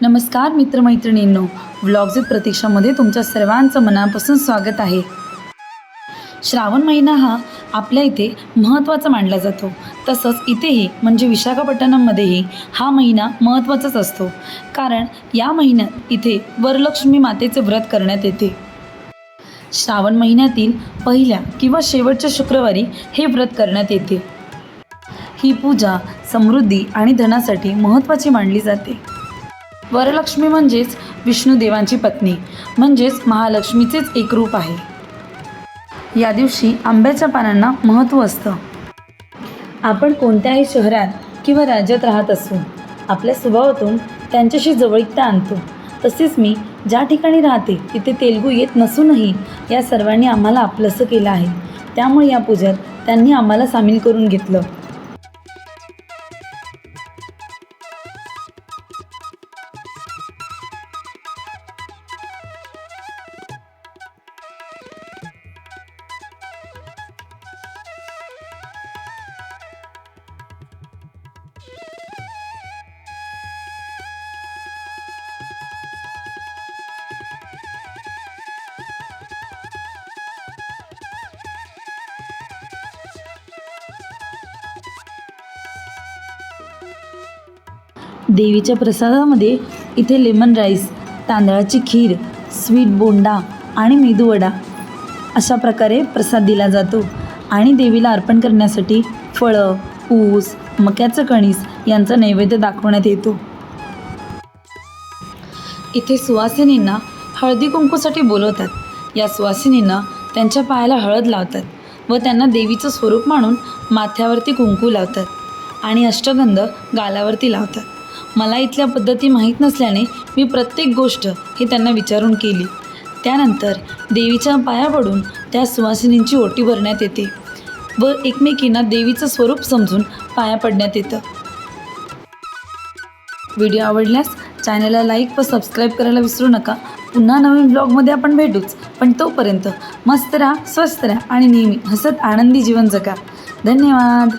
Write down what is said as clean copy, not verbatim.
नमस्कार मित्रमैत्रिणींनो, vlogs with प्रतीक्षामध्ये तुमच्या सर्वांचं मनापासून स्वागत आहे। श्रावण महिना हा आपल्या इथे महत्त्वाचा मानला जातो। तसंच इथेही म्हणजे विशाखापट्टणममध्येही हा महिना महत्त्वाचाच असतो, कारण या महिन्यात इथे वरलक्ष्मी मातेचे व्रत करण्यात येते। श्रावण महिन्यातील पहिल्या किंवा शेवटच्या शुक्रवारी हे व्रत करण्यात येते। ही पूजा समृद्धी आणि धनासाठी महत्त्वाची मानली जाते। वरलक्ष्मी म्हणजेच विष्णुदेवांची पत्नी, म्हणजेच महालक्ष्मीचेच एक रूप आहे। या दिवशी आंब्याच्या पानांना महत्त्व असतं। आपण कोणत्याही शहरात किंवा राज्यात राहत असू, आपल्या स्वभावातून त्यांच्याशी जवळीकता आणतो। तसेच मी ज्या ठिकाणी राहते तिथे तेलुगू येत नसूनही या सर्वांनी आम्हाला आपलंसं केलं आहे। त्यामुळे या पूजेत त्यांनी आम्हाला सामील करून घेतलं। देवीच्या प्रसादामध्ये इथे लेमन राईस, तांदळाची खीर, स्वीट बोंडा आणि मेदूवडा अशा प्रकारे प्रसाद दिला जातो। आणि देवीला अर्पण करण्यासाठी फळं, ऊस, मक्याचं कणीस यांचा नैवेद्य दाखवण्यात येतो। इथे सुवासिनींना हळदी कुंकूसाठी बोलवतात। या सुवासिनींना त्यांच्या पायाला हळद लावतात व त्यांना देवीचं स्वरूप मानून माथ्यावरती कुंकू लावतात आणि अष्टगंध गालावरती लावतात। मला इथल्या पद्धती माहीत नसल्याने मी प्रत्येक गोष्ट ही त्यांना विचारून केली। त्यानंतर देवीच्या पाया पडून त्या सुवासिनींची ओटी भरण्यात येते व एकमेकींना देवीचं स्वरूप समजून पाया पडण्यात येतं। व्हिडिओ आवडल्यास चॅनलला लाईक व सबस्क्राईब करायला विसरू नका। पुन्हा नवीन ब्लॉगमध्ये आपण भेटूच, पण तोपर्यंत मस्त राहा, स्वस्त राहा आणि नेहमी हसत आनंदी जीवन जगा। धन्यवाद।